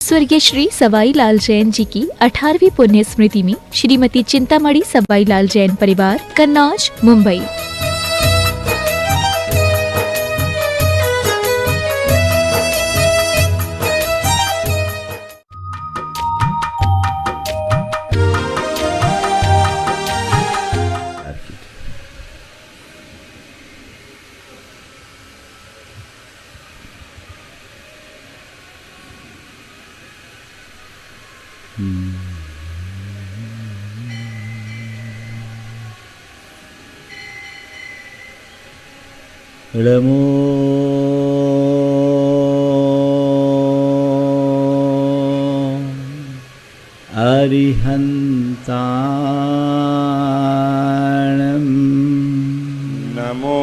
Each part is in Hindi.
स्वर्गीय श्री सवाई लाल जैन जी की 18वीं पुण्य स्मृति में श्रीमती चिंतामणि सवाई लाल जैन परिवार, कन्नौज, मुंबई। नमो अरिहन्ताणं नमो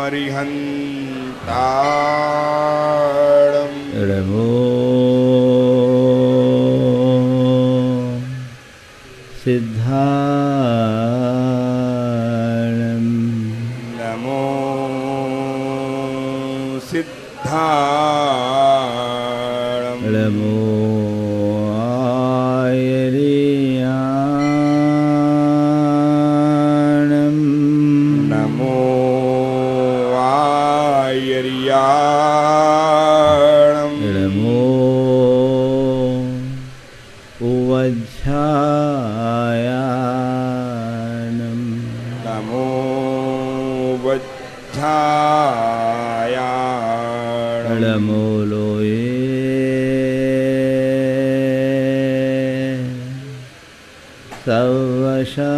अरिहन्ताणं नमो सिद्धाणं नमो सिद्धाणं नमो आयर्याणं नमो आयर्याणं नमो उवज्झायाणं नमो वज्झायाणं नमो लोये सवशाहुनं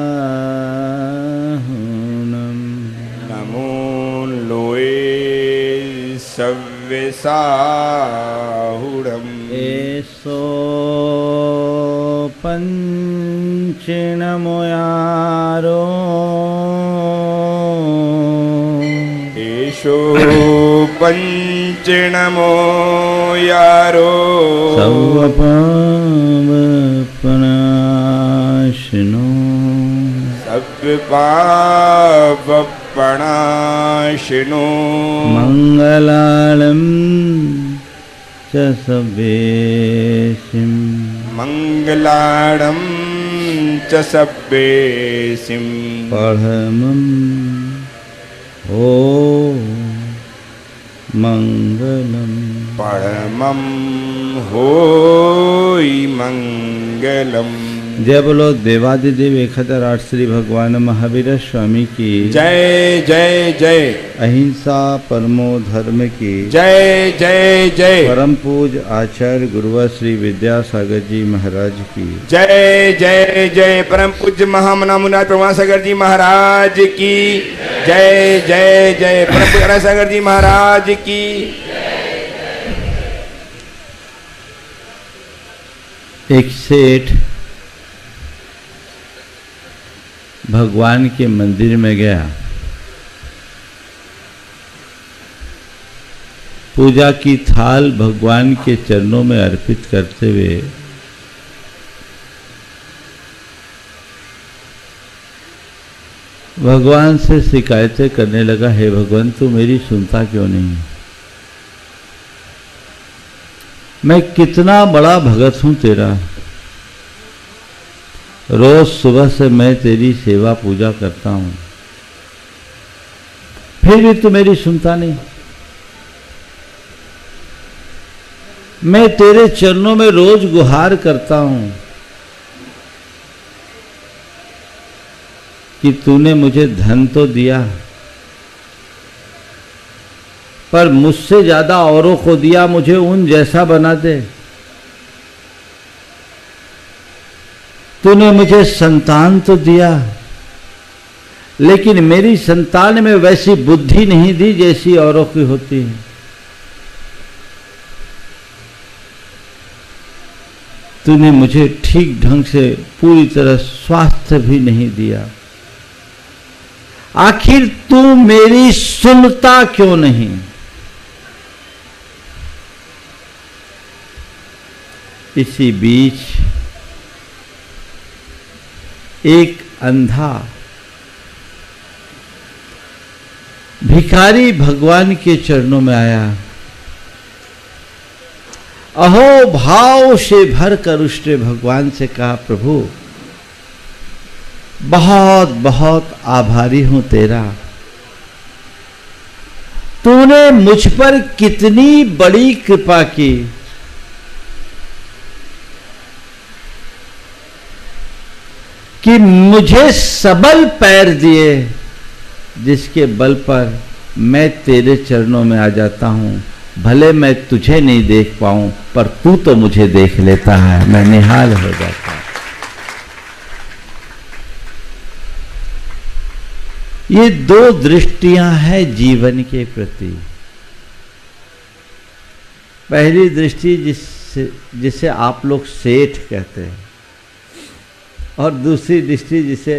नमो लोये सव्यसाहुरम् एषो पञ्चनमोयारो एषो पञ्चनमो यारो सर्वपापनाशिनो सव्यपापनाशिनो मङ्गलालं च सवेशिं मङ्गलाणं च सव्येसिं परमं ओ मङ्गलम् परमं होयि मङ्गलम्। जय बोलो देवादिदेव 1008 श्री भगवान महावीर स्वामी की जय जय जय। अहिंसा परमो धर्म की जय जय जय। परम पूज आचार्य गुरुवर श्री विद्यासागर जी महाराज की जय जय जय। परम पूज्य महामना मुनिनाथ प्रमासागर जी महाराज की जय जय जय। परम पूज्य सागर जी महाराज की। एक सेठ भगवान के मंदिर में गया, पूजा की थाल भगवान के चरणों में अर्पित करते हुए भगवान से शिकायतें करने लगा, हे भगवान तू मेरी सुनता क्यों नहीं? मैं कितना बड़ा भगत हूं तेरा, रोज सुबह से मैं तेरी सेवा पूजा करता हूं, फिर भी तू मेरी सुनता नहीं। मैं तेरे चरणों में रोज गुहार करता हूं कि तूने मुझे धन तो दिया, पर मुझसे ज्यादा औरों को दिया, मुझे उन जैसा बना दे। तूने मुझे संतान तो दिया, लेकिन मेरी संतान में वैसी बुद्धि नहीं दी जैसी औरों की होती है। तूने मुझे ठीक ढंग से पूरी तरह स्वास्थ्य भी नहीं दिया। आखिर तू मेरी सुनता क्यों नहीं? इसी बीच एक अंधा भिखारी भगवान के चरणों में आया। अहो भाव से भर कर उसने भगवान से कहा, प्रभु बहुत बहुत आभारी हूं तेरा, तूने मुझ पर कितनी बड़ी कृपा की। कि मुझे सबल पैर दिए, जिसके बल पर मैं तेरे चरणों में आ जाता हूं। भले मैं तुझे नहीं देख पाऊं, पर तू तो मुझे देख लेता है, मैं निहाल हो जाता हूं। ये दो दृष्टियां हैं जीवन के प्रति। पहली दृष्टि जिसे आप लोग सेठ कहते हैं, और दूसरी दृष्टि जिसे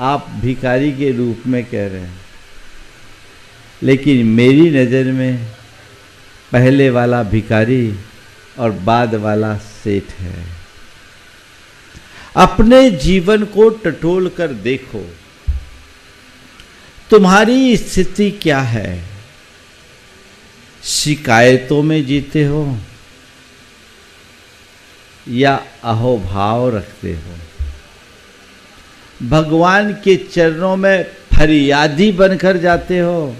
आप भिखारी के रूप में कह रहे हैं। लेकिन मेरी नज़र में पहले वाला भिखारी और बाद वाला सेठ है। अपने जीवन को टटोल कर देखो, तुम्हारी स्थिति क्या है? शिकायतों में जीते हो या अहोभाव रखते हो? भगवान के चरणों में फरियादी बनकर जाते हो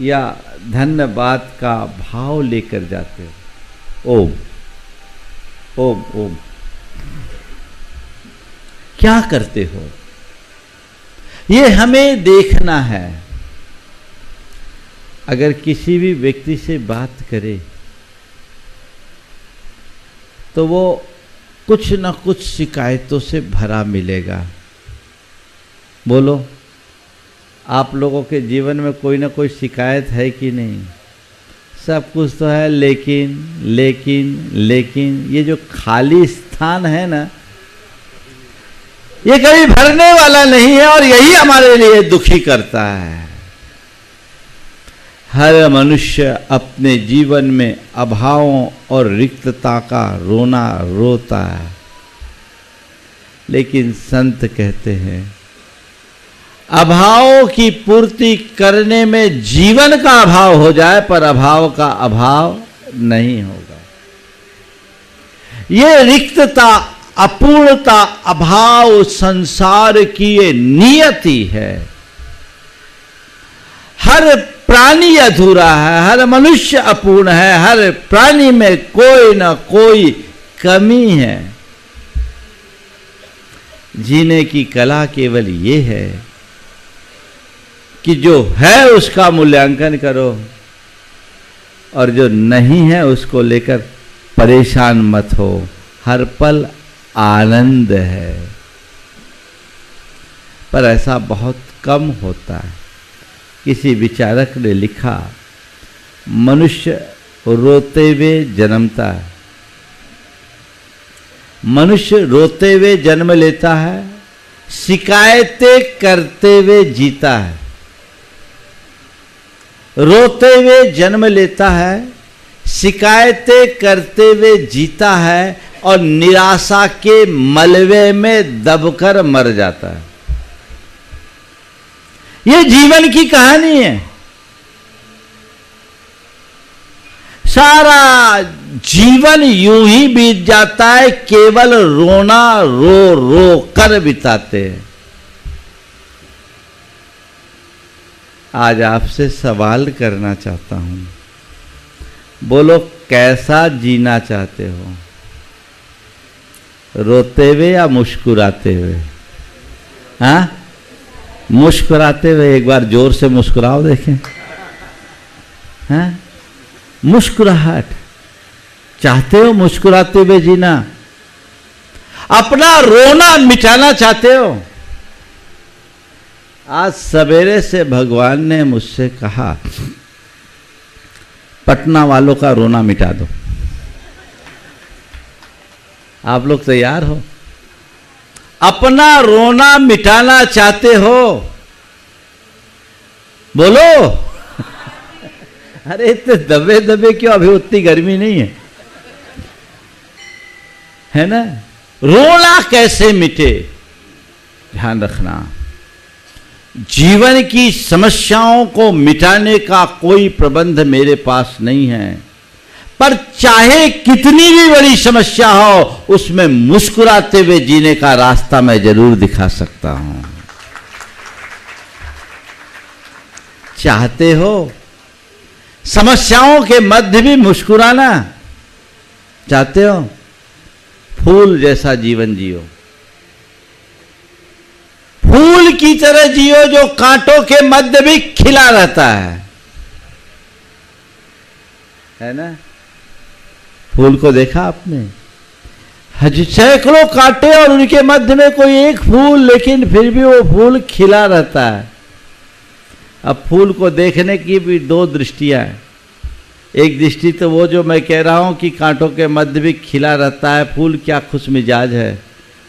या धन्यवाद का भाव लेकर जाते हो? ओम ओम ओम। क्या करते हो? ये हमें देखना है। अगर किसी भी व्यक्ति से बात करे तो वो कुछ न कुछ शिकायतों से भरा मिलेगा। बोलो, आप लोगों के जीवन में कोई ना कोई शिकायत है कि नहीं? सब कुछ तो है, लेकिन लेकिन लेकिन ये जो खाली स्थान है ना, ये कभी भरने वाला नहीं है, और यही हमारे लिए दुखी करता है। हर मनुष्य अपने जीवन में अभावों और रिक्तता का रोना रोता है, लेकिन संत कहते हैं अभावों की पूर्ति करने में जीवन का अभाव हो जाए, पर अभाव का अभाव नहीं होगा। ये रिक्तता, अपूर्णता, अभाव संसार की ये नियति है। हर प्राणी अधूरा है, हर मनुष्य अपूर्ण है, हर प्राणी में कोई ना कोई कमी है। जीने की कला केवल ये है कि जो है उसका मूल्यांकन करो, और जो नहीं है उसको लेकर परेशान मत हो। हर पल आनंद है, पर ऐसा बहुत कम होता है। किसी विचारक ने लिखा, मनुष्य रोते हुए जन्मता है, मनुष्य रोते हुए जन्म लेता है, शिकायतें करते हुए जीता है। रोते हुए जन्म लेता है, शिकायतें करते हुए जीता है, और निराशा के मलबे में दबकर मर जाता है। ये जीवन की कहानी है। सारा जीवन यूं ही बीत जाता है, केवल रोना रो रो कर बिताते हैं। आज आपसे सवाल करना चाहता हूं, बोलो कैसा जीना चाहते हो? रोते हुए या मुस्कुराते हुए? हाँ, मुस्कुराते हुए। एक बार जोर से मुस्कुराओ देखें। हाँ, मुस्कुराहट चाहते हो? मुस्कुराते हुए जीना। अपना रोना मिटाना चाहते हो? आज सवेरे से भगवान ने मुझसे कहा, पटना वालों का रोना मिटा दो। आप लोग तैयार हो? अपना रोना मिटाना चाहते हो? बोलो। अरे इतने दबे दबे क्यों? अभी उतनी गर्मी नहीं है, है ना? रोना कैसे मिटे? ध्यान रखना, जीवन की समस्याओं को मिटाने का कोई प्रबंध मेरे पास नहीं है, पर चाहे कितनी भी बड़ी समस्या हो, उसमें मुस्कुराते हुए जीने का रास्ता मैं जरूर दिखा सकता हूं। चाहते हो समस्याओं के मध्य भी मुस्कुराना? चाहते हो? फूल जैसा जीवन जियो, फूल की तरह जियो जो कांटों के मध्य भी खिला रहता है ना? फूल को देखा आपने? सैकड़ों कांटे और उनके मध्य में कोई एक फूल, लेकिन फिर भी वो फूल खिला रहता है। अब फूल को देखने की भी दो दृष्टियां हैं। एक दृष्टि तो वो जो मैं कह रहा हूं कि कांटों के मध्य भी खिला रहता है, फूल क्या खुश मिजाज है।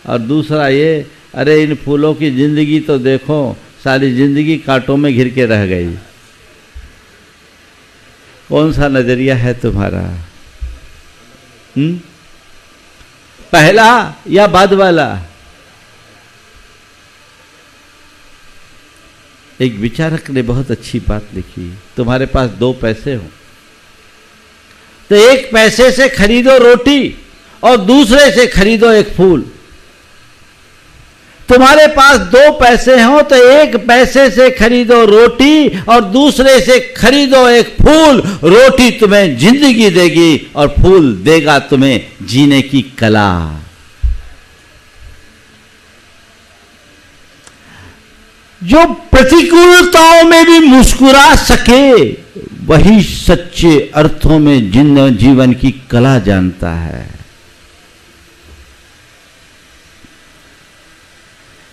और दूसरा ये, अरे इन फूलों की जिंदगी तो देखो, सारी जिंदगी कांटों में घिर के रह गई। कौन सा नजरिया है तुम्हारा? पहला या बाद वाला? एक विचारक ने बहुत अच्छी बात लिखी। तुम्हारे पास 2 पैसे हो तो 1 पैसे से खरीदो रोटी और दूसरे से खरीदो एक फूल। तुम्हारे पास 2 पैसे हो तो 1 पैसे से खरीदो रोटी और दूसरे से खरीदो एक फूल। रोटी तुम्हें जिंदगी देगी और फूल देगा तुम्हें जीने की कला। जो प्रतिकूलताओं में भी मुस्कुरा सके, वही सच्चे अर्थों में जीवन की कला जानता है।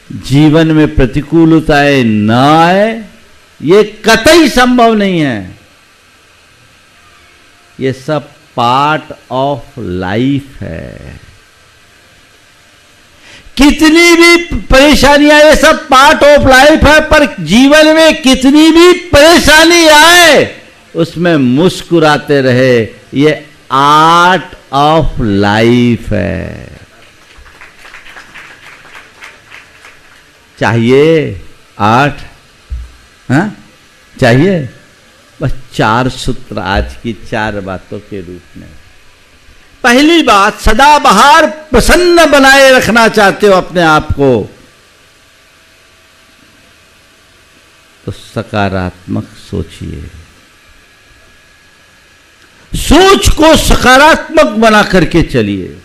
जीवन में प्रतिकूलताएं न आए, ये कतई संभव नहीं है। ये सब पार्ट ऑफ लाइफ है। कितनी भी परेशानियां, ये सब पार्ट ऑफ लाइफ है, पर जीवन में कितनी भी परेशानी आए उसमें मुस्कुराते रहे, ये आर्ट ऑफ लाइफ है। चाहिए आर्ट? हाँ चाहिए? बस 4 सूत्र आज की 4 बातों के रूप में। पहली बात, सदाबहार प्रसन्न बनाए रखना चाहते हो अपने आप को, तो सकारात्मक सोचिए। सोच को सकारात्मक बना करके चलिए।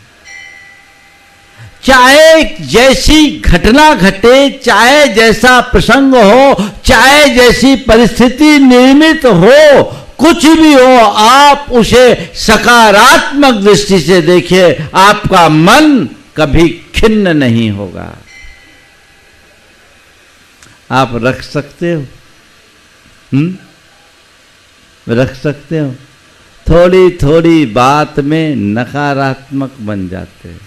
चाहे जैसी घटना घटे, चाहे जैसा प्रसंग हो, चाहे जैसी परिस्थिति निर्मित हो, कुछ भी हो, आप उसे सकारात्मक दृष्टि से देखिए। आपका मन कभी खिन्न नहीं होगा। आप रख सकते हो, रख सकते हो। थोड़ी थोड़ी बात में नकारात्मक बन जाते हैं।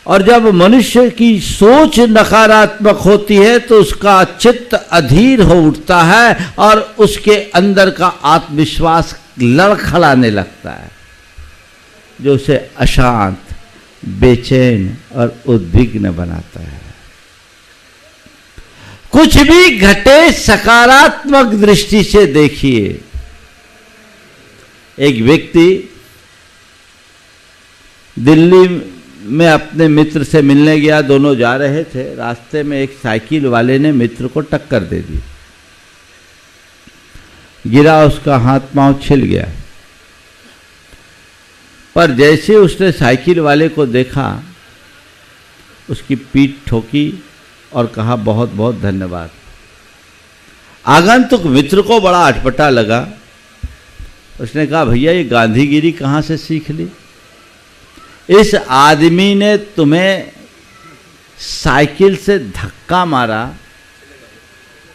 और जब मनुष्य की सोच नकारात्मक होती है तो उसका चित्त अधीर हो उठता है और उसके अंदर का आत्मविश्वास लड़खड़ाने लगता है, जो उसे अशांत, बेचैन और उद्विग्न बनाता है। कुछ भी घटे सकारात्मक दृष्टि से देखिए। एक व्यक्ति दिल्ली में अपने मित्र से मिलने गया। दोनों जा रहे थे। रास्ते में एक साइकिल वाले ने मित्र को टक्कर दे दी। गिरा, उसका हाथ पांव छिल गया। पर जैसे उसने साइकिल वाले को देखा, उसकी पीठ ठोकी और कहा, बहुत बहुत धन्यवाद। आगंतुक मित्र को बड़ा अटपटा लगा। उसने कहा, भैया ये गांधीगिरी कहाँ से सीख ली? इस आदमी ने तुम्हें साइकिल से धक्का मारा,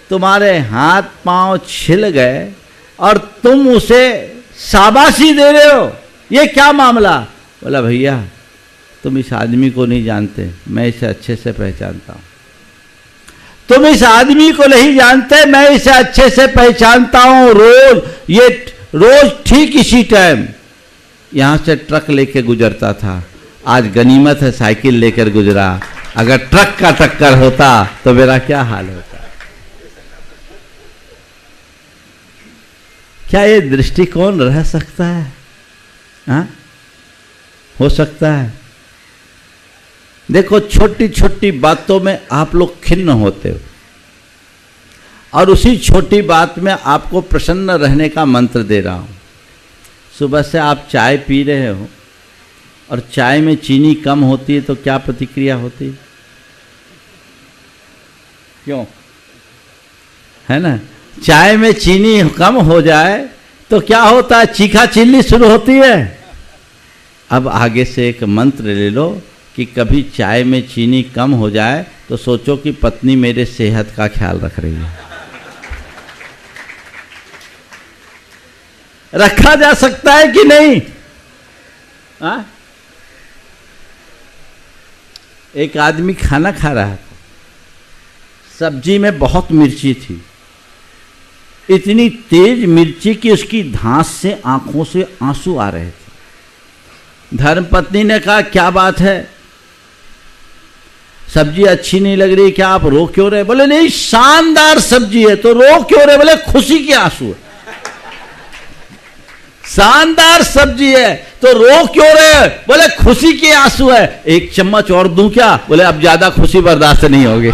तुम्हारे हाथ पांव छिल गए और तुम उसे शाबाशी दे रहे हो। ये क्या मामला? बोला, भैया तुम इस आदमी को नहीं जानते, मैं इसे अच्छे से पहचानता हूं। तुम इस आदमी को नहीं जानते, मैं इसे अच्छे से पहचानता हूं। रोज ठीक इसी टाइम यहां से ट्रक लेके गुजरता था। आज गनीमत है साइकिल लेकर गुजरा। अगर ट्रक का टक्कर होता तो मेरा क्या हाल होता? क्या ये दृष्टिकोण रह सकता है? हाँ, हो सकता है। देखो, छोटी छोटी बातों में आप लोग खिन्न होते हो, और उसी छोटी बात में आपको प्रसन्न रहने का मंत्र दे रहा हूं। सुबह से आप चाय पी रहे हो और चाय में चीनी कम होती है तो क्या प्रतिक्रिया होती है? क्यों? है ना? चाय में चीनी कम हो जाए तो क्या होता है? चीखा चिल्ली शुरू होती है। अब आगे से एक मंत्र ले लो कि कभी चाय में चीनी कम हो जाए तो सोचो कि पत्नी मेरे सेहत का ख्याल रख रही है। रखा जा सकता है कि नहीं? हाँ? एक आदमी खाना खा रहा था, सब्जी में बहुत मिर्ची थी, इतनी तेज मिर्ची कि उसकी धांस से आंखों से आंसू आ रहे थे। धर्मपत्नी ने कहा, क्या बात है, सब्जी अच्छी नहीं लग रही, क्या आप रो क्यों रहे? बोले नहीं, शानदार सब्जी है। तो रो क्यों रहे? बोले खुशी के आंसू है। शानदार सब्जी है तो रो क्यों रहे? बोले खुशी के आंसू है। एक चम्मच और दूं क्या? बोले अब ज्यादा खुशी बर्दाश्त नहीं होगी।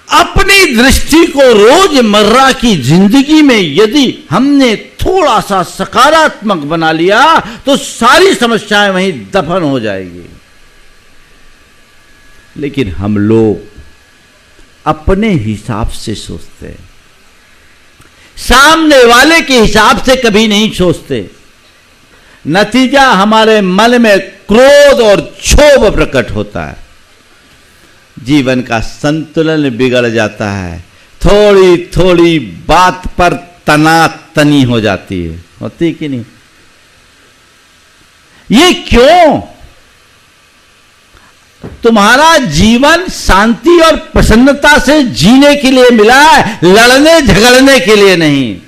अपनी दृष्टि को रोजमर्रा की जिंदगी में यदि हमने थोड़ा सा सकारात्मक बना लिया तो सारी समस्याएं वहीं दफन हो जाएगी। लेकिन हम लोग अपने हिसाब से सोचते हैं, सामने वाले के हिसाब से कभी नहीं सोचते। नतीजा हमारे मन में क्रोध और क्षोभ प्रकट होता है, जीवन का संतुलन बिगड़ जाता है, थोड़ी थोड़ी बात पर तनातनी हो जाती है। होती कि नहीं? ये क्यों? तुम्हारा जीवन शांति और प्रसन्नता से जीने के लिए मिला है, लड़ने झगड़ने के लिए नहीं।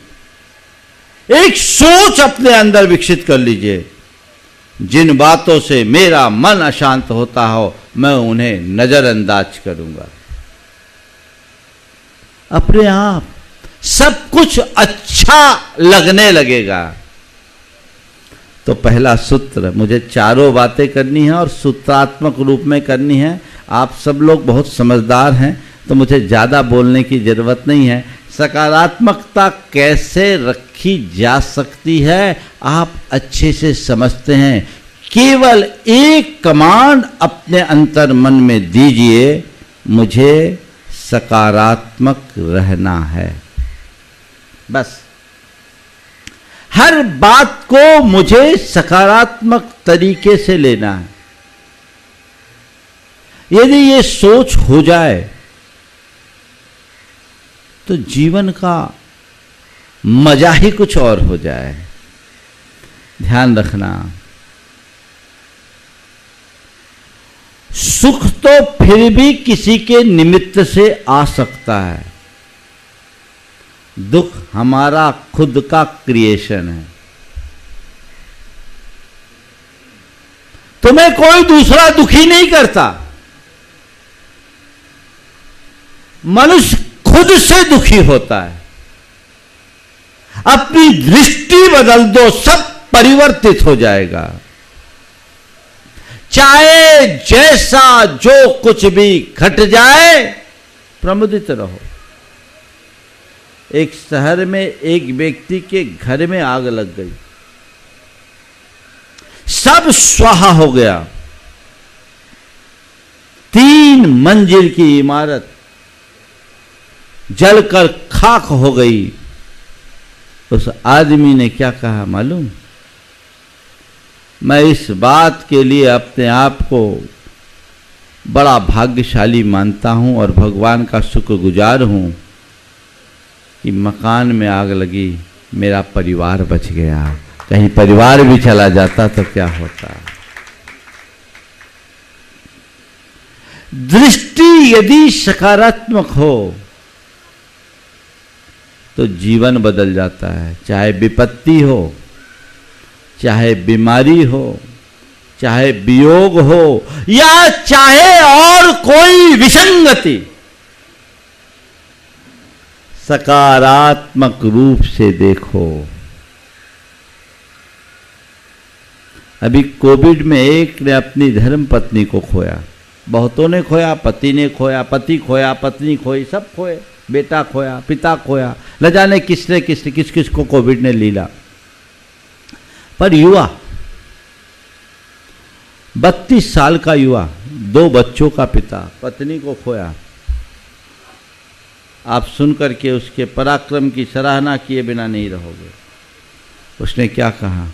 एक सोच अपने अंदर विकसित कर लीजिए, जिन बातों से मेरा मन अशांत होता हो मैं उन्हें नजरअंदाज करूंगा। अपने आप सब कुछ अच्छा लगने लगेगा। तो पहला सूत्र, मुझे चारों बातें करनी है और सूत्रात्मक रूप में करनी है। आप सब लोग बहुत समझदार हैं तो मुझे ज़्यादा बोलने की ज़रूरत नहीं है। सकारात्मकता कैसे रखी जा सकती है आप अच्छे से समझते हैं। केवल एक कमांड अपने अंतर मन में दीजिए, मुझे सकारात्मक रहना है। बस हर बात को मुझे सकारात्मक तरीके से लेना है। यदि ये सोच हो जाए तो जीवन का मजा ही कुछ और हो जाए। ध्यान रखना, सुख तो फिर भी किसी के निमित्त से आ सकता है, दुख हमारा खुद का क्रिएशन है। तुम्हें कोई दूसरा दुखी नहीं करता, मनुष्य खुद से दुखी होता है। अपनी दृष्टि बदल दो, सब परिवर्तित हो जाएगा। चाहे जैसा जो कुछ भी घट जाए, प्रमुदित रहो। एक शहर में एक व्यक्ति के घर में आग लग गई, सब स्वाहा हो गया। 3 मंजिल की इमारत जलकर खाक हो गई। उस आदमी ने क्या कहा मालूम? मैं इस बात के लिए अपने आप को बड़ा भाग्यशाली मानता हूं और भगवान का शुक्रगुजार हूं कि मकान में आग लगी, मेरा परिवार बच गया। कहीं परिवार भी चला जाता तो क्या होता। दृष्टि यदि सकारात्मक हो तो जीवन बदल जाता है। चाहे विपत्ति हो, चाहे बीमारी हो, चाहे वियोग हो, या चाहे और कोई विसंगति, सकारात्मक रूप से देखो। अभी कोविड में एक ने अपनी धर्म पत्नी को खोया, बहुतों ने खोया, पति ने खोया, पति खोया, पत्नी खोई, सब खोए, बेटा खोया, पिता खोया, न जाने किसने किस किस को कोविड ने लीला। पर युवा 32 साल का युवा, 2 बच्चों का पिता, पत्नी को खोया। आप सुनकर के उसके पराक्रम की सराहना किए बिना नहीं रहोगे। उसने क्या कहा,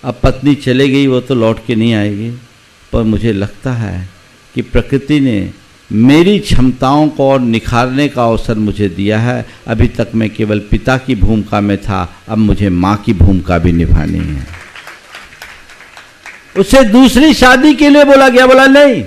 अब पत्नी चले गई, वो तो लौट के नहीं आएगी, पर मुझे लगता है कि प्रकृति ने मेरी क्षमताओं को और निखारने का अवसर मुझे दिया है। अभी तक मैं केवल पिता की भूमिका में था, अब मुझे माँ की भूमिका भी निभानी है। उसे दूसरी शादी के लिए बोला गया, बोला नहीं,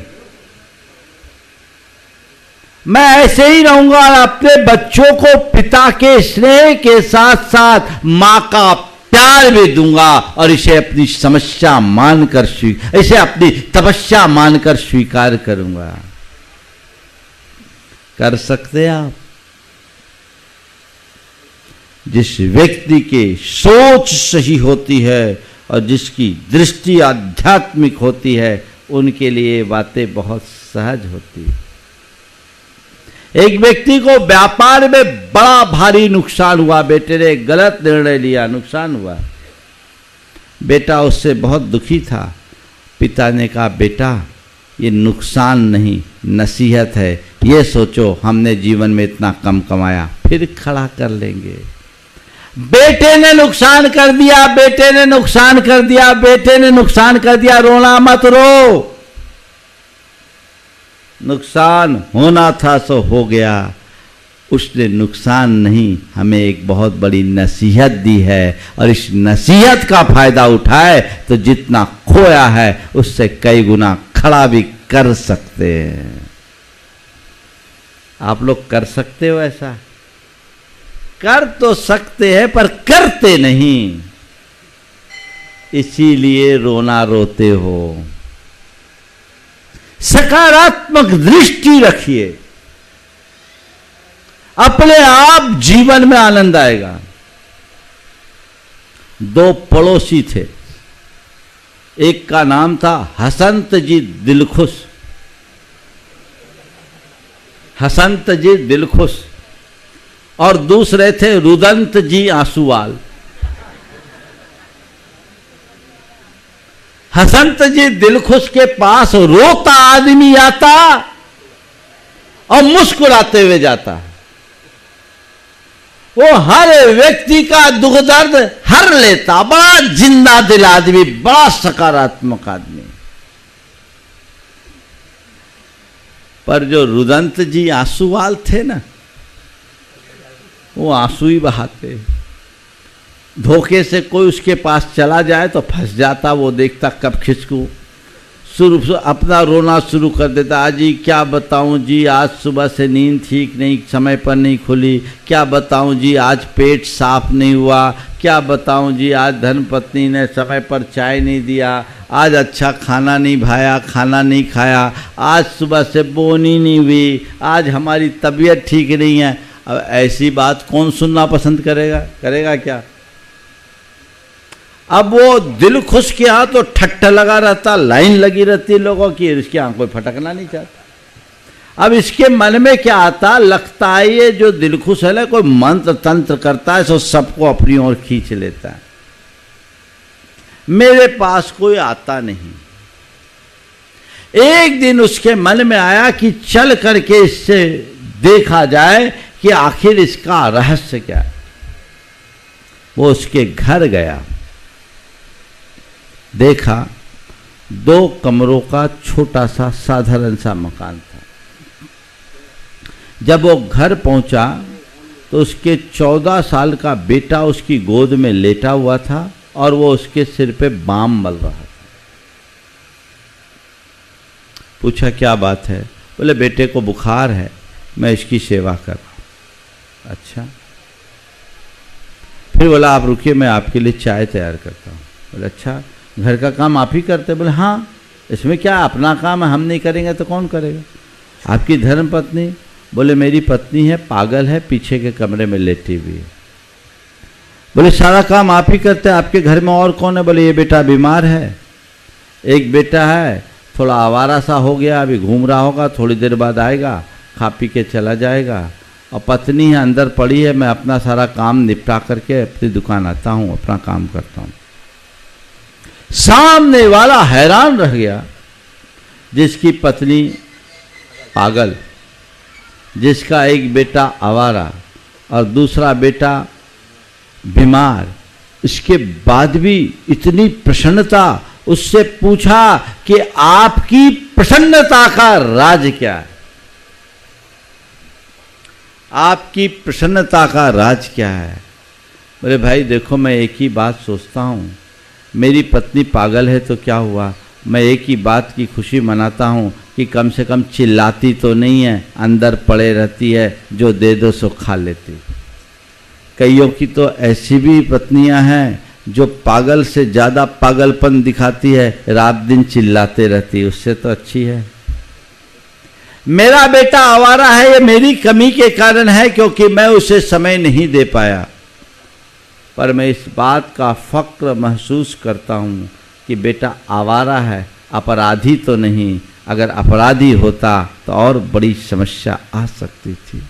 मैं ऐसे ही रहूंगा और अपने बच्चों को पिता के स्नेह के साथ साथ मां का प्यार भी दूंगा और इसे अपनी समस्या मानकर इसे अपनी तपस्या मानकर स्वीकार करूंगा। कर सकते आप? जिस व्यक्ति की सोच सही होती है और जिसकी दृष्टि आध्यात्मिक होती है, उनके लिए बातें बहुत सहज होती है। एक व्यक्ति को व्यापार में बड़ा भारी नुकसान हुआ, बेटे ने गलत निर्णय लिया, नुकसान हुआ। बेटा उससे बहुत दुखी था। पिता ने कहा, बेटा ये नुकसान नहीं नसीहत है, ये सोचो हमने जीवन में इतना कम कमाया, फिर खड़ा कर लेंगे। बेटे ने नुकसान कर दिया, बेटे ने नुकसान कर दिया, बेटे ने नुकसान कर दिया, रोना मत रो। नुकसान होना था सो हो गया। उसने नुकसान नहीं, हमें एक बहुत बड़ी नसीहत दी है और इस नसीहत का फायदा उठाए तो जितना खोया है उससे कई गुना खड़ा भी कर सकते हैं। आप लोग कर सकते हो ऐसा? कर तो सकते हैं पर करते नहीं, इसीलिए रोना रोते हो। सकारात्मक दृष्टि रखिए, अपने आप जीवन में आनंद आएगा। 2 पड़ोसी थे, एक का नाम था हसंत जी दिलखुश, हसंत जी दिलखुश, और दूसरे थे रुदंत जी आंसुवाल। हसंत जी दिलखुश के पास रोता आदमी आता और मुस्कुराते हुए जाता। वो हर व्यक्ति का दुख दर्द हर लेता, बड़ा जिंदा दिल आदमी, बड़ा सकारात्मक आदमी। पर जो रुदंत जी आंसुवाल थे ना, वो आंसू ही बहाते। धोखे से कोई उसके पास चला जाए तो फंस जाता, वो देखता कब खिसकूं, शुरू अपना रोना शुरू कर देता। जी क्या बताऊं जी, आज सुबह से नींद ठीक नहीं, समय पर नहीं खुली, क्या बताऊं जी, आज पेट साफ नहीं हुआ, क्या बताऊं जी, आज धर्मपत्नी ने समय पर चाय नहीं दिया, आज अच्छा खाना नहीं भाया, खाना नहीं खाया, आज सुबह से बोनी नहीं हुई, आज हमारी तबीयत ठीक नहीं है। अब ऐसी बात कौन सुनना पसंद करेगा? करेगा क्या? अब वो दिल खुश के यहाँ तो ठट्ठा लगा रहता, लाइन लगी रहती लोगों की, इसके यहाँ कोई फटकना नहीं चाहता। अब इसके मन में क्या आता, लगता है ये जो दिल खुश है ना कोई मंत्र तंत्र करता है, सो सबको अपनी ओर खींच लेता है, मेरे पास कोई आता नहीं। एक दिन उसके मन में आया कि चल करके इससे देखा जाए कि आखिर इसका रहस्य क्या है। वो उसके घर गया, देखा 2 कमरों का छोटा सा साधारण सा मकान था। जब वो घर पहुंचा तो उसके 14 साल का बेटा उसकी गोद में लेटा हुआ था और वो उसके सिर पे बाम मल रहा था। पूछा क्या बात है? बोले बेटे को बुखार है, मैं इसकी सेवा कर रहा हूं। अच्छा, फिर बोला आप रुकिए, मैं आपके लिए चाय तैयार करता हूं। बोले अच्छा, घर का काम आप ही करते? बोले हाँ, इसमें क्या अपना काम है, हम नहीं करेंगे तो कौन करेगा? आपकी धर्मपत्नी बोले मेरी पत्नी है, पागल है, पीछे के कमरे में लेटी हुई है। बोले सारा काम आप ही करते हैं, आपके घर में और कौन है? बोले ये बेटा बीमार है, एक बेटा है थोड़ा आवारा सा हो गया, अभी घूम रहा होगा, थोड़ी देर बाद आएगा, खा पी के चला जाएगा, और पत्नी है अंदर पड़ी है, मैं अपना सारा काम निपटा करके अपनी दुकान आता हूँ, अपना काम करता हूँ। सामने वाला हैरान रह गया, जिसकी पत्नी पागल, जिसका एक बेटा आवारा और दूसरा बेटा बीमार, इसके बाद भी इतनी प्रसन्नता। उससे पूछा कि आपकी प्रसन्नता का राज क्या है? आपकी प्रसन्नता का राज क्या है? बोले भाई देखो, मैं एक ही बात सोचता हूँ, मेरी पत्नी पागल है तो क्या हुआ, मैं एक ही बात की खुशी मनाता हूँ कि कम से कम चिल्लाती तो नहीं है, अंदर पड़े रहती है, जो दे दो सो खा लेती। कईयों की तो ऐसी भी पत्नियां हैं जो पागल से ज़्यादा पागलपन दिखाती है, रात दिन चिल्लाते रहती है, उससे तो अच्छी है। मेरा बेटा आवारा है, ये मेरी कमी के कारण है, क्योंकि मैं उसे समय नहीं दे पाया, पर मैं इस बात का फक्र महसूस करता हूँ कि बेटा आवारा है, अपराधी तो नहीं। अगर अपराधी होता तो और बड़ी समस्या आ सकती थी।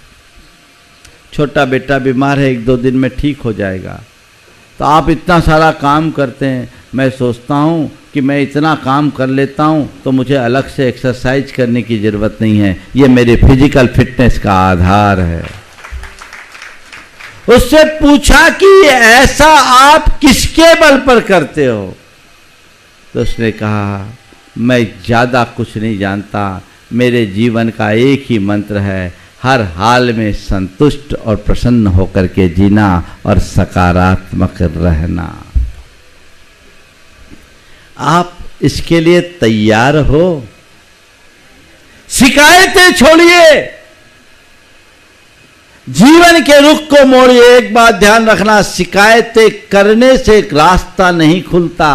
छोटा बेटा बीमार है, 1-2 दिन में ठीक हो जाएगा। तो आप इतना सारा काम करते हैं, मैं सोचता हूँ कि मैं इतना काम कर लेता हूँ तो मुझे अलग से एक्सरसाइज करने की ज़रूरत नहीं है, ये मेरे फिजिकल फिटनेस का आधार है। उससे पूछा कि ऐसा आप किसके बल पर करते हो? तो उसने कहा मैं ज़्यादा कुछ नहीं जानता, मेरे जीवन का एक ही मंत्र है, हर हाल में संतुष्ट और प्रसन्न होकर के जीना और सकारात्मक रहना। आप इसके लिए तैयार हो? शिकायतें छोड़िए, जीवन के रुख को मोड़िए। एक बात ध्यान रखना, शिकायतें करने से एक रास्ता नहीं खुलता।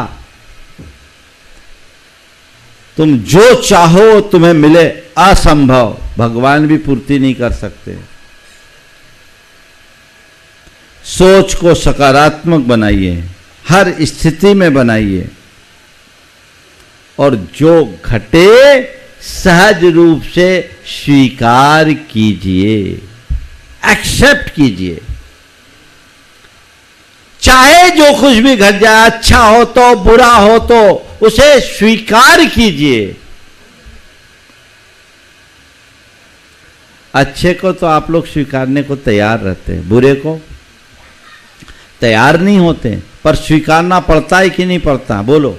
तुम जो चाहो तुम्हें मिले, असंभव, भगवान भी पूर्ति नहीं कर सकते। सोच को सकारात्मक बनाइए, हर स्थिति में बनाइए, और जो घटे सहज रूप से स्वीकार कीजिए, एक्सेप्ट कीजिए। चाहे जो कुछ भी घट जाए, अच्छा हो तो बुरा हो तो उसे स्वीकार कीजिए। अच्छे को तो आप लोग स्वीकारने को तैयार रहते हैं, बुरे को तैयार नहीं होते, पर स्वीकारना पड़ता है कि नहीं पड़ता? बोलो।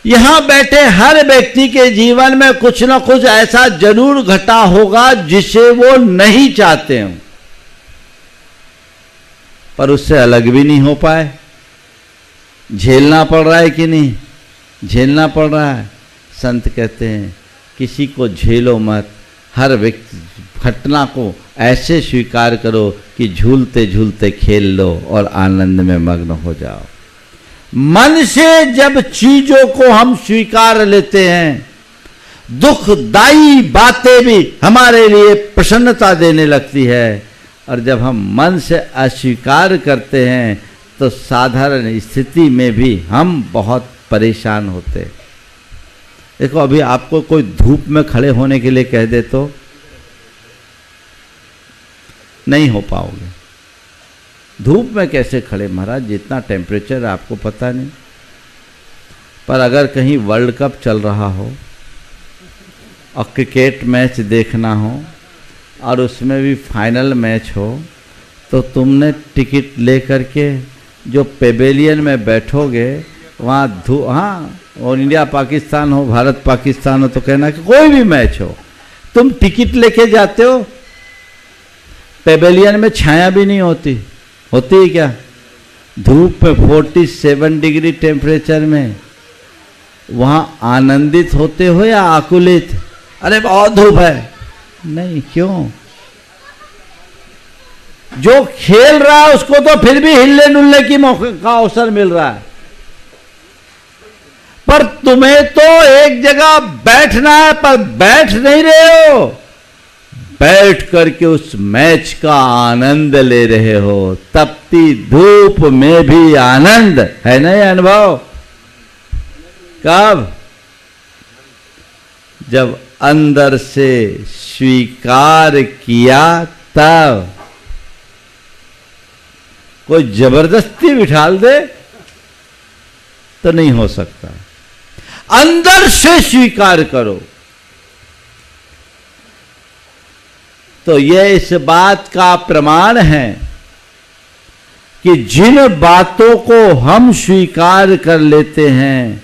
यहां बैठे हर व्यक्ति के जीवन में कुछ ना कुछ ऐसा जरूर घटा होगा जिसे वो नहीं चाहते हो, पर उससे अलग भी नहीं हो पाए। झेलना पड़ रहा है कि नहीं? झेलना पड़ रहा है। संत कहते हैं किसी को झेलो मत, हर व्यक्ति घटना को ऐसे स्वीकार करो कि झूलते झूलते खेल लो और आनंद में मग्न हो जाओ। मन से जब चीजों को हम स्वीकार लेते हैं, दुखदाई बातें भी हमारे लिए प्रसन्नता देने लगती है, और जब हम मन से अस्वीकार करते हैं तो साधारण स्थिति में भी हम बहुत परेशान होते हैं। देखो, अभी आपको कोई धूप में खड़े होने के लिए कह दे तो नहीं हो पाओगे। धूप में कैसे खड़े महाराज, जितना टेम्परेचर आपको पता नहीं। पर अगर कहीं वर्ल्ड कप चल रहा हो और क्रिकेट मैच देखना हो और उसमें भी फाइनल मैच हो, तो तुमने टिकट ले करके जो पेवेलियन में बैठोगे वहाँ हाँ, और इंडिया पाकिस्तान हो, भारत पाकिस्तान हो, तो कहना कि कोई भी मैच हो, तुम टिकट लेके जाते हो, पेवेलियन में छाया भी नहीं होती। होती है क्या? धूप में 47 डिग्री टेम्परेचर में वहाँ आनंदित होते हो या आकुलित? अरे बहुत धूप है। नहीं, क्यों? जो खेल रहा है उसको तो फिर भी हिलने डुलने की मौके का अवसर मिल रहा है, पर तुम्हें तो एक जगह बैठना है, पर बैठ नहीं रहे हो, बैठ करके उस मैच का आनंद ले रहे हो। तपती धूप में भी आनंद है ना, ये अनुभव कब? जब अंदर से स्वीकार किया तब। कोई जबरदस्ती बिठाल दे तो नहीं हो सकता। अंदर से स्वीकार करो। तो यह इस बात का प्रमाण है कि जिन बातों को हम स्वीकार कर लेते हैं,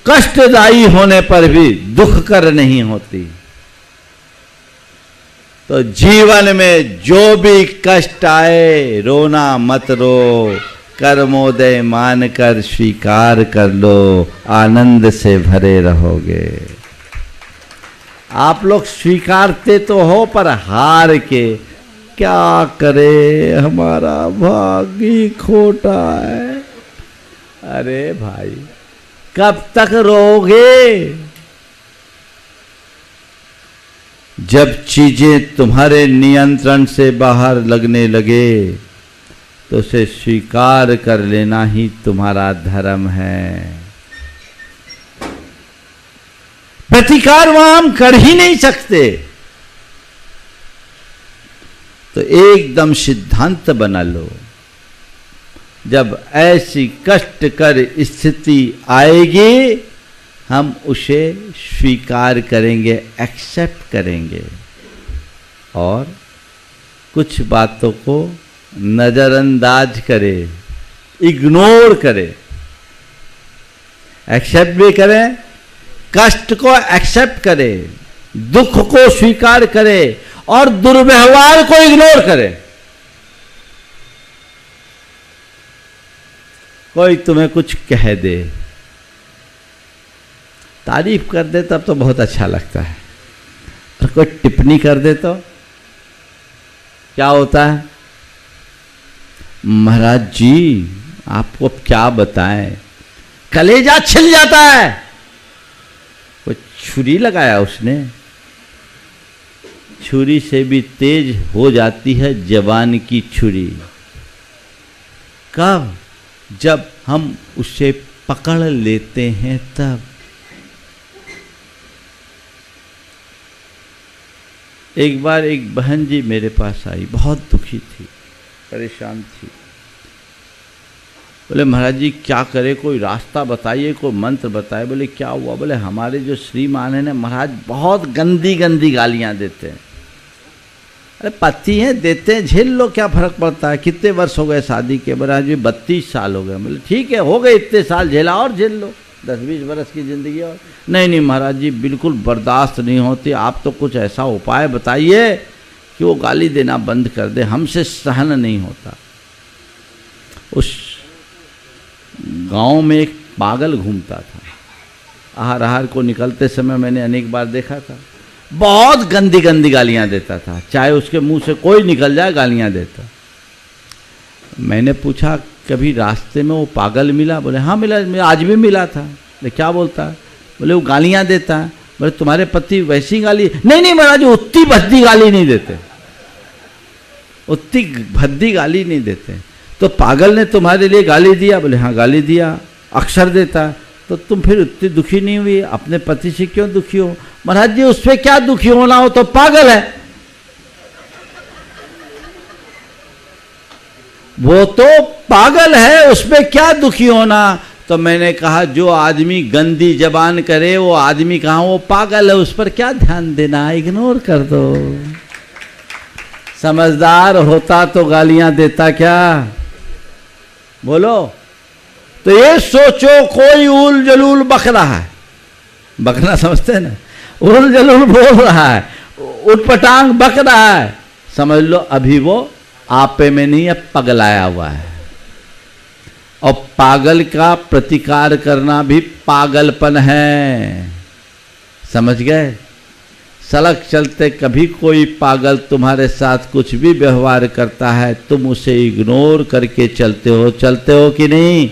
कष्टदायी होने पर भी दुख कर नहीं होती। तो जीवन में जो भी कष्ट आए, रोना मत रो, कर्मोदय मानकर स्वीकार कर लो, आनंद से भरे रहोगे। आप लोग स्वीकारते तो हो, पर हार के क्या करे, हमारा भाग्य ही खोटा है। अरे भाई, कब तक रोगे? जब चीजें तुम्हारे नियंत्रण से बाहर लगने लगे तो उसे स्वीकार कर लेना ही तुम्हारा धर्म है। प्रतिकार वहां हम कर ही नहीं सकते। तो एकदम सिद्धांत बना लो, जब ऐसी कष्टकर स्थिति आएगी हम उसे स्वीकार करेंगे, एक्सेप्ट करेंगे और कुछ बातों को नजरअंदाज करें, इग्नोर करें। एक्सेप्ट भी करें, कष्ट को एक्सेप्ट करें, दुख को स्वीकार करें और दुर्व्यवहार को इग्नोर करें। कोई तुम्हें कुछ कह दे, तारीफ कर दे तब तो बहुत अच्छा लगता है, और कोई टिप्पणी कर दे तो क्या होता है? महाराज जी आपको क्या बताएं, कलेजा छिल जाता है। कोई छुरी लगाया उसने, छुरी से भी तेज हो जाती है जवान की छुरी। कब? जब हम उसे पकड़ लेते हैं तब। एक बार एक बहन जी मेरे पास आई, बहुत दुखी थी, परेशान थी। बोले महाराज जी क्या करे, कोई रास्ता बताइए, कोई मंत्र बताए। बोले क्या हुआ? बोले हमारे जो श्रीमान है ना महाराज, बहुत गंदी गंदी गालियां देते हैं। अरे पति हैं, देते हैं, झेल लो, क्या फर्क पड़ता है। कितने वर्ष हो गए शादी के? महाराज जी 32 साल हो गए। बोले ठीक है, हो गए इतने साल, झेला और झेल लो, 10-20 वर्ष की जिंदगी और। नहीं महाराज जी बिल्कुल बर्दाश्त नहीं होती, आप तो कुछ ऐसा उपाय बताइए कि वो गाली देना बंद कर दे, हमसे सहन नहीं होता। उस गांव में एक पागल घूमता था, आहार को निकलते समय मैंने अनेक बार देखा था। बहुत गंदी गंदी गालियां देता था, चाहे उसके मुंह से कोई निकल जाए गालियां देता। मैंने पूछा कभी रास्ते में वो पागल मिला? बोले हाँ मिला, आज भी मिला था। बोले क्या बोलता है? बोले वो गालियां देता है। बोले तुम्हारे पति वैसी गाली? नहीं महाराज उतनी भद्दी गाली नहीं देते, उतनी भद्दी गाली नहीं देते। तो पागल ने तुम्हारे लिए गाली दिया? बोले हाँ गाली दिया, अक्सर देता। तो तुम फिर उतनी दुखी नहीं हुई? अपने पति से क्यों दुखी हो? महाराज जी उस पर क्या दुखी होना, हो तो पागल है, वो तो पागल है, उसमें क्या दुखी होना। तो मैंने कहा जो आदमी गंदी जबान करे वो आदमी कहाँ, वो पागल है, उस पर क्या ध्यान देना, इग्नोर कर दो। समझदार होता तो गालियां देता क्या? बोलो। तो ये सोचो कोई उल जलूल बक रहा है, बकना समझते हैं ना, उल जलूल बोल रहा है, उटपटांग बक रहा है, समझ लो अभी वो आपे में नहीं है, पगलाया हुआ है। और पागल का प्रतिकार करना भी पागलपन है, समझ गए? सड़क चलते कभी कोई पागल तुम्हारे साथ कुछ भी व्यवहार करता है, तुम उसे इग्नोर करके चलते हो कि नहीं?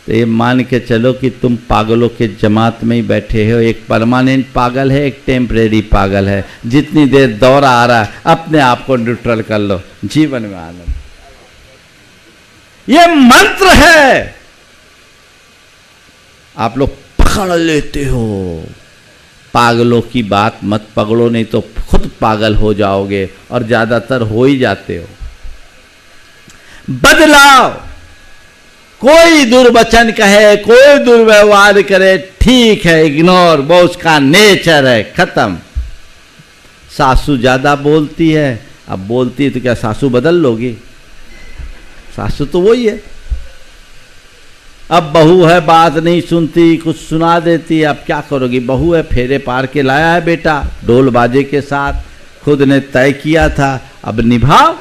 तो ये मान के चलो कि तुम पागलों के जमात में ही बैठे हो। एक परमानेंट पागल है, एक टेम्परेरी पागल है। जितनी देर दौरा आ रहा है अपने आप को न्यूट्रल कर लो, जीवन में आनंद। ये मंत्र है, आप लोग पकड़ लेते हो। पागलों की बात मत पकड़ो, नहीं तो खुद पागल हो जाओगे और ज्यादातर हो ही जाते हो। बदलाव, कोई दुर्वचन कहे, कोई दुर्व्यवहार करे, ठीक है, इग्नोर, वो उसका नेचर है, खत्म। सासू ज्यादा बोलती है, अब बोलती है तो क्या सासू बदल लोगी? सासू तो वही है। अब बहू है, बात नहीं सुनती, कुछ सुना देती, अब क्या करोगी? बहू है, फेरे पार के लाया है बेटा, ढोल बाजे के साथ, खुद ने तय किया था, अब निभाओ।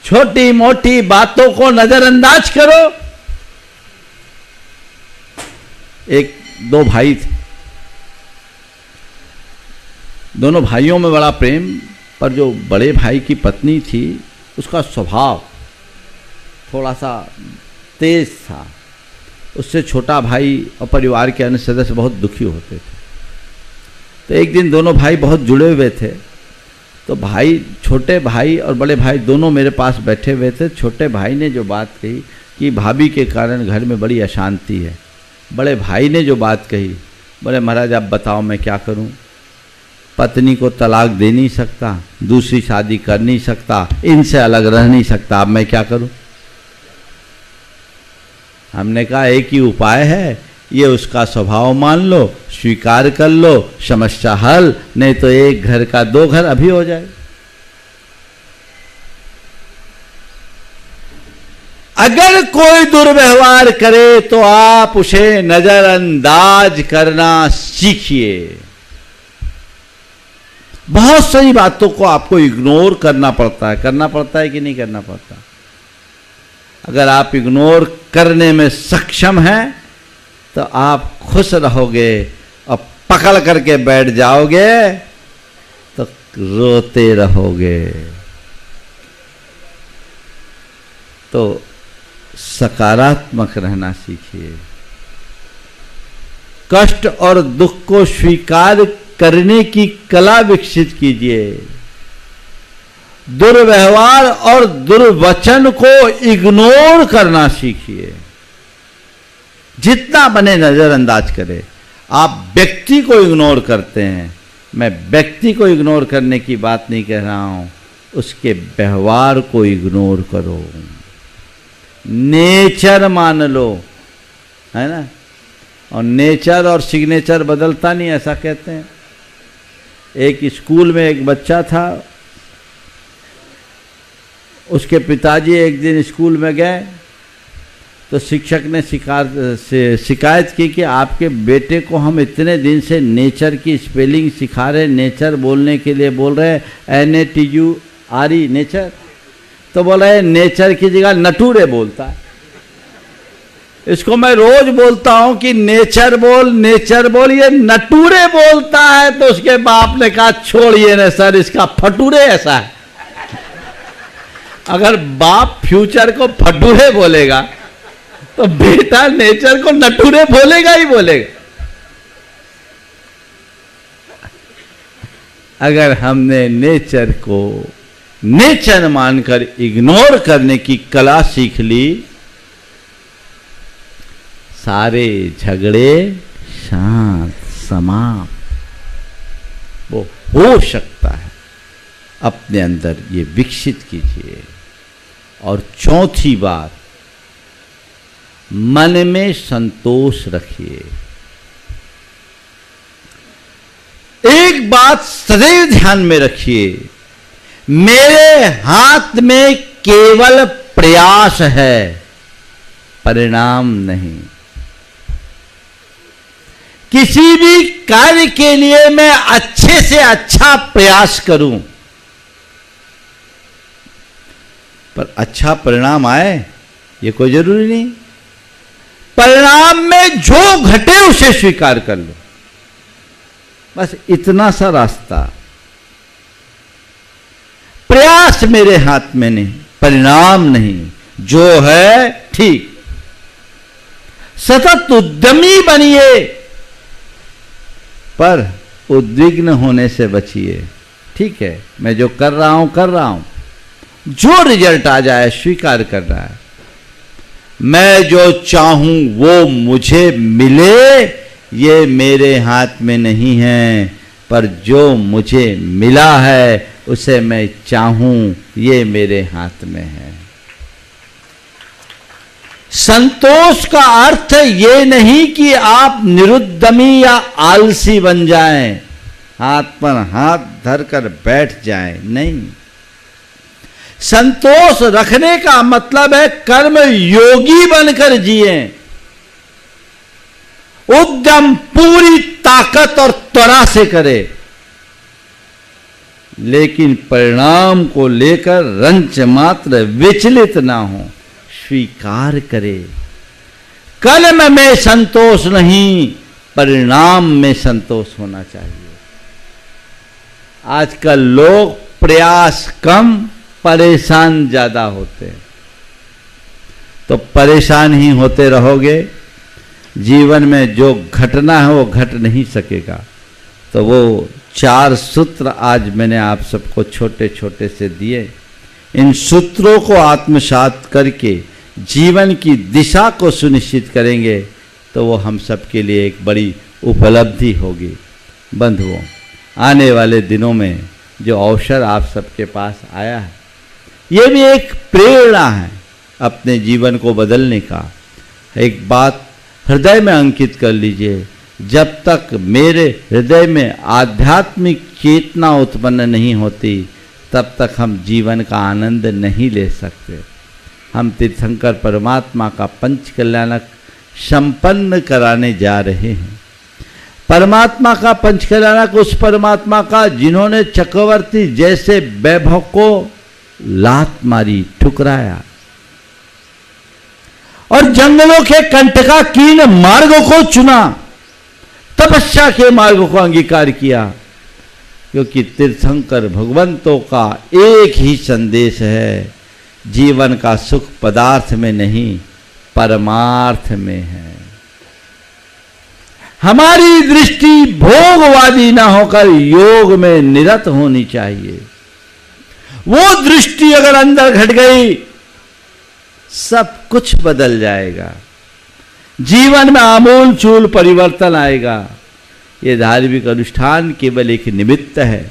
छोटी मोटी बातों को नजरअंदाज करो। एक दो भाई थे, दोनों भाइयों में बड़ा प्रेम, पर जो बड़े भाई की पत्नी थी उसका स्वभाव थोड़ा सा तेज था। उससे छोटा भाई और परिवार के अन्य सदस्य बहुत दुखी होते थे। तो एक दिन दोनों भाई बहुत जुड़े हुए थे, तो भाई, छोटे भाई और बड़े भाई दोनों मेरे पास बैठे हुए थे। छोटे भाई ने जो बात कही कि भाभी के कारण घर में बड़ी अशांति है। बड़े भाई ने जो बात कही, बोले महाराज आप बताओ मैं क्या करूं? पत्नी को तलाक दे नहीं सकता, दूसरी शादी कर नहीं सकता, इनसे अलग रह नहीं सकता, अब मैं क्या करूं? हमने कहा एक ही उपाय है, ये उसका स्वभाव मान लो, स्वीकार कर लो, समस्या हल, नहीं तो एक घर का दो घर अभी हो जाए। अगर कोई दुर्व्यवहार करे तो आप उसे नजरअंदाज करना सीखिए। बहुत सारी बातों को आपको इग्नोर करना पड़ता है कि नहीं करना पड़ता? अगर आप इग्नोर करने में सक्षम हैं तो आप खुश रहोगे, और पकड़ करके बैठ जाओगे तो रोते रहोगे। तो सकारात्मक रहना सीखिए। कष्ट और दुख को स्वीकार करने की कला विकसित कीजिए। दुर्व्यवहार और दुर्वचन को इग्नोर करना सीखिए। जितना बने नजरअंदाज करें। आप व्यक्ति को इग्नोर करते हैं, मैं व्यक्ति को इग्नोर करने की बात नहीं कह रहा हूं, उसके व्यवहार को इग्नोर करो। नेचर मान लो, है ना? और नेचर और सिग्नेचर बदलता नहीं, ऐसा कहते हैं। एक स्कूल में एक बच्चा था, उसके पिताजी एक दिन स्कूल में गए तो शिक्षक ने शिकायत की कि आपके बेटे को हम इतने दिन से नेचर की स्पेलिंग सिखा रहे, नेचर बोलने के लिए बोल रहे हैं, NATURE नेचर, तो बोल रहे नेचर की जगह नटूरे बोलता है। इसको मैं रोज बोलता हूं कि नेचर बोल, ये नटूरे बोलता है। तो उसके बाप ने कहा छोड़िए ना सर, इसका फटूरे ऐसा है। अगर बाप फ्यूचर को फटूरे बोलेगा तो बेटा नेचर को नटूरे बोलेगा ही बोलेगा। अगर हमने नेचर को नेचर मानकर इग्नोर करने की कला सीख ली, सारे झगड़े शांत समाप्त वो हो सकता है। अपने अंदर ये विकसित कीजिए। और चौथी बात, मन में संतोष रखिए। एक बात सदैव ध्यान में रखिए, मेरे हाथ में केवल प्रयास है, परिणाम नहीं। किसी भी कार्य के लिए मैं अच्छे से अच्छा प्रयास करूं, पर अच्छा परिणाम आए ये कोई जरूरी नहीं। परिणाम में जो घटे उसे स्वीकार कर लो, बस इतना सा रास्ता। प्रयास मेरे हाथ में नहीं, परिणाम नहीं, जो है ठीक। सतत उद्यमी बनिए, पर उद्विग्न होने से बचिए। ठीक है, मैं जो कर रहा हूं, जो रिजल्ट आ जाए स्वीकार करना है। मैं जो चाहूं वो मुझे मिले, ये मेरे हाथ में नहीं है, पर जो मुझे मिला है उसे मैं चाहूं, ये मेरे हाथ में है। संतोष का अर्थ ये नहीं कि आप निरुद्यमी या आलसी बन जाएं, हाथ पर हाथ धरकर बैठ जाएं, नहीं। संतोष रखने का मतलब है कर्म योगी बनकर जिए, उद्यम पूरी ताकत और त्वरा से करे, लेकिन परिणाम को लेकर रंच मात्र विचलित ना हो, स्वीकार करे। कर्म में संतोष नहीं, परिणाम में संतोष होना चाहिए। आजकल लोग प्रयास कम, परेशान ज्यादा होते हैं। तो परेशान ही होते रहोगे, जीवन में जो घटना है वो घट नहीं सकेगा। तो वो 4 सूत्र आज मैंने आप सबको छोटे छोटे से दिए। इन सूत्रों को आत्मसात करके जीवन की दिशा को सुनिश्चित करेंगे तो वो हम सबके लिए एक बड़ी उपलब्धि होगी। बंधुओं, आने वाले दिनों में जो अवसर आप सबके पास आया है, ये भी एक प्रेरणा है अपने जीवन को बदलने का। एक बात हृदय में अंकित कर लीजिए, जब तक मेरे हृदय में आध्यात्मिक चेतना उत्पन्न नहीं होती, तब तक हम जीवन का आनंद नहीं ले सकते। हम तीर्थंकर परमात्मा का पंच कल्याणक संपन्न कराने जा रहे हैं। परमात्मा का पंच कल्याणक उस परमात्मा का जिन्होंने चक्रवर्ती जैसे वैभव को लात मारी, ठुकराया और जंगलों के कंटकाकीर्ण मार्गों को चुना, तपस्या के मार्गों को अंगीकार किया, क्योंकि तीर्थंकर भगवंतों का एक ही संदेश है, जीवन का सुख पदार्थ में नहीं परमार्थ में है। हमारी दृष्टि भोगवादी ना होकर योग में निरत होनी चाहिए। वो दृष्टि अगर अंदर घट गई, सब कुछ बदल जाएगा, जीवन में आमूल चूल परिवर्तन आएगा। ये धार्मिक अनुष्ठान केवल एक निमित्त है,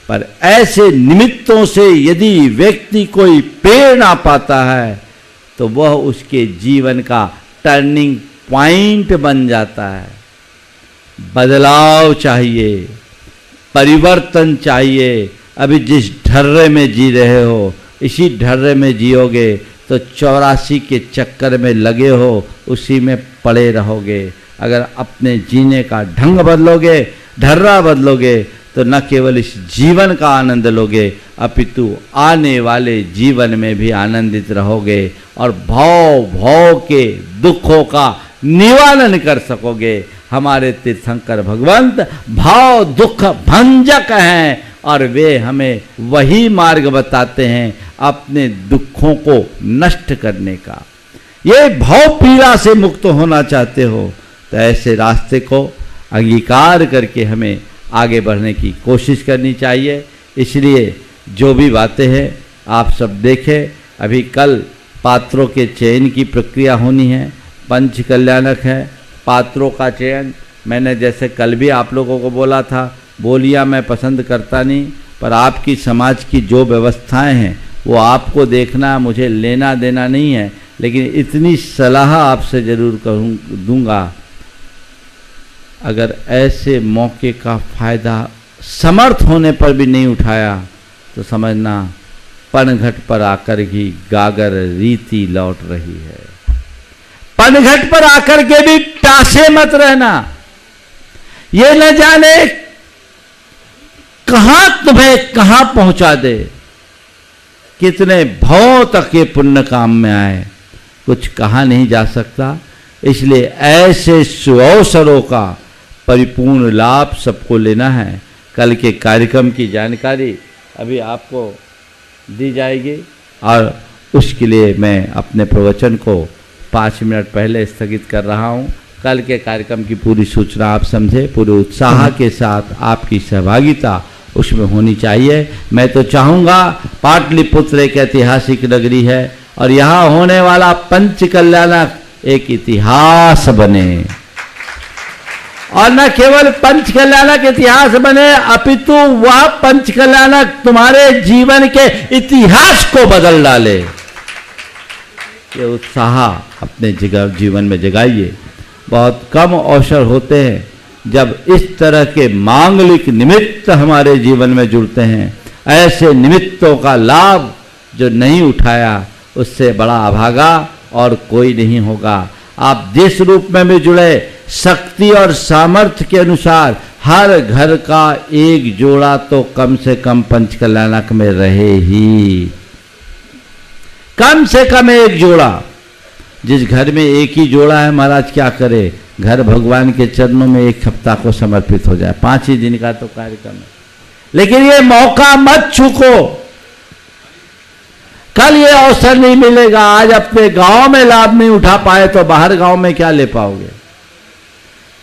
पर ऐसे निमित्तों से यदि व्यक्ति कोई प्रेरणा पाता है तो वह उसके जीवन का टर्निंग पॉइंट बन जाता है। बदलाव चाहिए, परिवर्तन चाहिए। अभी जिस ढर्रे में जी रहे हो, इसी ढर्रे में जियोगे तो 84 के चक्कर में लगे हो, उसी में पड़े रहोगे। अगर अपने जीने का ढंग बदलोगे, ढर्रा बदलोगे, तो न केवल इस जीवन का आनंद लोगे, अपितु आने वाले जीवन में भी आनंदित रहोगे और भाव भाव के दुखों का निवारण कर सकोगे। हमारे तीर्थंकर भगवंत भाव दुख भंजक हैं और वे हमें वही मार्ग बताते हैं अपने दुखों को नष्ट करने का। ये भाव पीड़ा से मुक्त होना चाहते हो तो ऐसे रास्ते को अंगीकार करके हमें आगे बढ़ने की कोशिश करनी चाहिए। इसलिए जो भी बातें हैं आप सब देखें। अभी कल पात्रों के चयन की प्रक्रिया होनी है, पंच कल्याणक है पात्रों का चयन। मैंने जैसे कल भी आप लोगों को बोला था, बोलियां मैं पसंद करता नहीं, पर आपकी समाज की जो व्यवस्थाएं हैं वो आपको देखना, मुझे लेना देना नहीं है, लेकिन इतनी सलाह आपसे जरूर दूंगा, अगर ऐसे मौके का फायदा समर्थ होने पर भी नहीं उठाया तो समझना पनघट पर आकर ही गागर रीति लौट रही है। पनघट पर आकर के भी टासे मत रहना, ये न जाने कहां तुम्हें कहां पहुंचा दे, कितने भाव तक ये पुण्य काम में आए, कुछ कहा नहीं जा सकता। इसलिए ऐसे सुअवसरों का परिपूर्ण लाभ सबको लेना है। कल के कार्यक्रम की जानकारी अभी आपको दी जाएगी और उसके लिए मैं अपने प्रवचन को 5 मिनट पहले स्थगित कर रहा हूँ। कल के कार्यक्रम की पूरी सूचना आप समझे, पूरे उत्साह के साथ आपकी सहभागिता उसमें होनी चाहिए। मैं तो चाहूँगा, पाटलिपुत्र एक ऐतिहासिक नगरी है और यहाँ होने वाला पंचकल्याणक एक इतिहास बने, और न केवल पंचकल्याणक इतिहास बने अपितु वह पंचकल्याणक तुम्हारे जीवन के इतिहास को बदल डाले। ये उत्साह अपने जीवन में जगाइए। बहुत कम अवसर होते हैं जब इस तरह के मांगलिक निमित्त हमारे जीवन में जुड़ते हैं। ऐसे निमित्तों का लाभ जो नहीं उठाया उससे बड़ा अभागा और कोई नहीं होगा। आप जिस रूप में भी जुड़े, शक्ति और सामर्थ्य के अनुसार हर घर का एक जोड़ा तो कम से कम पंचकल्याणक में रहे ही, कम से कम एक जोड़ा। जिस घर में एक ही जोड़ा है, महाराज क्या करे, घर भगवान के चरणों में एक हफ्ता को समर्पित हो जाए, 5 ही दिन का तो कार्यक्रम है। लेकिन ये मौका मत चूको, कल ये अवसर नहीं मिलेगा। आज अपने गांव में लाभ नहीं उठा पाए तो बाहर गांव में क्या ले पाओगे।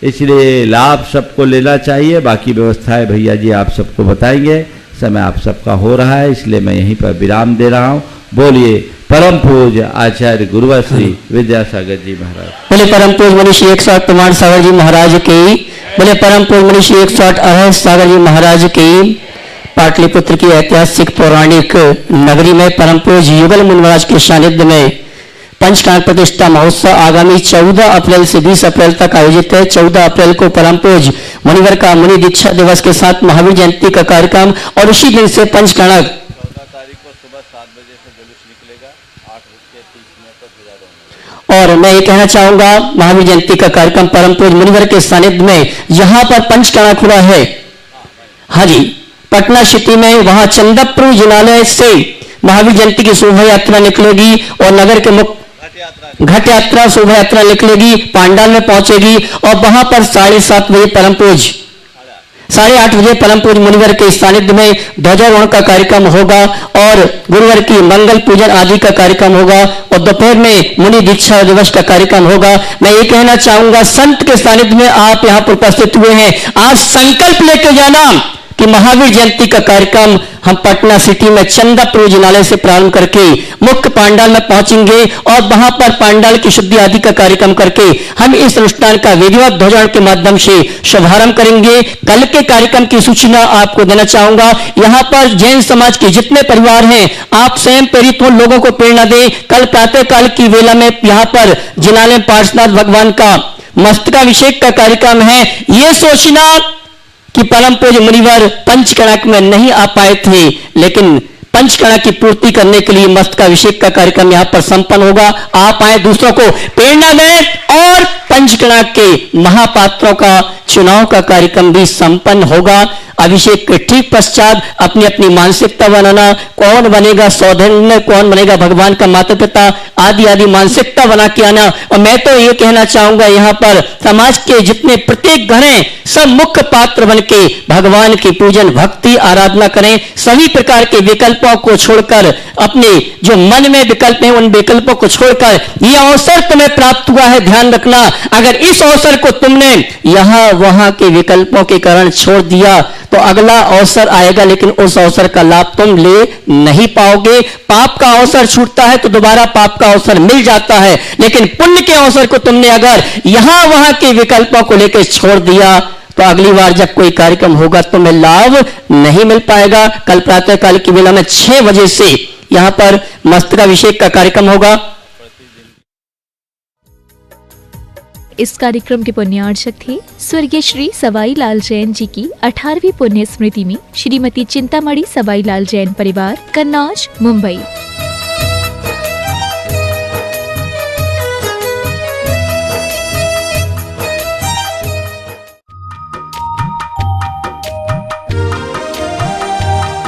इसलिए लाभ सबको लेना चाहिए। बाकी व्यवस्थाएं भैया जी आप सबको बताएंगे। समय आप सबका हो रहा है, इसलिए मैं यहीं पर विराम दे रहा हूं। बोलिए परम पूज्य आचार्य गुरुवर श्री विद्यासागर जी महाराज। बोले परम पूज्य मनीषी 108 प्रमाण सागर जी महाराज की। बोले परम पूज्य मनीषी 108 अरहत सागर जी महाराज की। पाटलिपुत्र की ऐतिहासिक पौराणिक नगरी में परम पूज्य युगल मुनि महाराज के सानिध्य में पंचकाल प्रतिष्ठा महोत्सव आगामी 14 अप्रैल से 20 अप्रैल तक आयोजित है। 14 अप्रैल को परम पूज्य मुनिवर का मुनि दीक्षा दिवस के साथ महावीर जयंती का कार्यक्रम और उसी दिन से पंचकणक 14 तारीख को सुबह 7 बजे से जुलूस निकलेगा, 8:30 पर। और मैं ये कहना चाहूंगा, महावीर जयंती का कार्यक्रम परम पूज्य मुनिवर के सानिध्य में यहाँ पर पंचकणक हुआ है। हाँ जी, पटना सिटी में वहां चंदपुर जिनालय से महावीर जयंती की शोभा यात्रा निकलेगी और नगर के मुख्य घट यात्रा शोभा यात्रा निकलेगी, पांडाल में पहुंचेगी और वहां पर 7:30 बजे परम पूज्य 8:30 बजे परम पूज्य मुनिवर के सानिध्य में ध्वजारोहण का कार्यक्रम होगा और गुरुवर की मंगल पूजन आदि का कार्यक्रम होगा और दोपहर में मुनि दीक्षा दिवस का कार्यक्रम होगा। मैं ये कहना चाहूंगा, संत के सानिध्य में आप यहाँ पर उपस्थित हुए हैं, आप संकल्प लेकर जाना कि महावीर जयंती का कार्यक्रम हम पटना सिटी में चंदपुर जिनालय से प्रारंभ करके मुख्य पांडाल में पहुंचेंगे और वहां पर पांडाल की शुद्धि आदि का कार्यक्रम करके हम इस अनुष्ठान का विधिवत ध्वजारोहण के माध्यम से शुभारंभ करेंगे। कल के कार्यक्रम की सूचना आपको देना चाहूंगा। यहाँ पर जैन समाज के जितने परिवार हैं, आप स्वयं प्रेरित हो, लोगों को प्रेरणा दें। कल प्रातः काल की वेला में यहाँ पर जिनालय पार्श्वनाथ भगवान का मस्तकाभिषेक का कार्यक्रम है। ये सोचना कि परम पूज्य मुनिवर पंचकणक में नहीं आ पाए थे, लेकिन पंचकणक की पूर्ति करने के लिए मस्तकाभिषेक का कार्यक्रम यहाँ पर संपन्न होगा। आप आए, दूसरों को प्रेरणा दें और पंचकणक के महापात्रों का चुनाव का कार्यक्रम भी संपन्न होगा। अभिषेक के ठीक पश्चात अपनी अपनी मानसिकता बनाना, कौन बनेगा सौधन्य, कौन बनेगा भगवान का माता पिता, आदि आदि मानसिकता बना के आना। और मैं तो ये कहना चाहूंगा, यहाँ पर समाज के जितने प्रत्येक घर हैं, सब मुख्य पात्र बन के भगवान की पूजन भक्ति आराधना करें। सभी प्रकार के विकल्पों को छोड़कर, अपने जो मन में विकल्प है उन विकल्पों को छोड़कर, यह अवसर तुम्हें प्राप्त हुआ है, ध्यान रखना। अगर इस अवसर को तुमने यहाँ वहां के विकल्पों के कारण छोड़ दिया तो अगला अवसर आएगा, लेकिन उस अवसर का लाभ तुम ले नहीं पाओगे। पाप का अवसर छूटता है तो दोबारा पाप का अवसर मिल जाता है, लेकिन पुण्य के अवसर को तुमने अगर यहां वहां के विकल्पों को लेकर छोड़ दिया तो अगली बार जब कोई कार्यक्रम होगा तुम्हें लाभ नहीं मिल पाएगा। कल प्रातः काल की वेला में 6 बजे से यहां पर मस्तकाभिषेक का कार्यक्रम होगा। इस कार्यक्रम के पुण्यार्चक थे स्वर्गीय श्री सवाई लाल जैन जी की 18वीं पुण्य स्मृति में श्रीमती चिंतामणि सवाई लाल जैन परिवार, कन्नौज, मुंबई।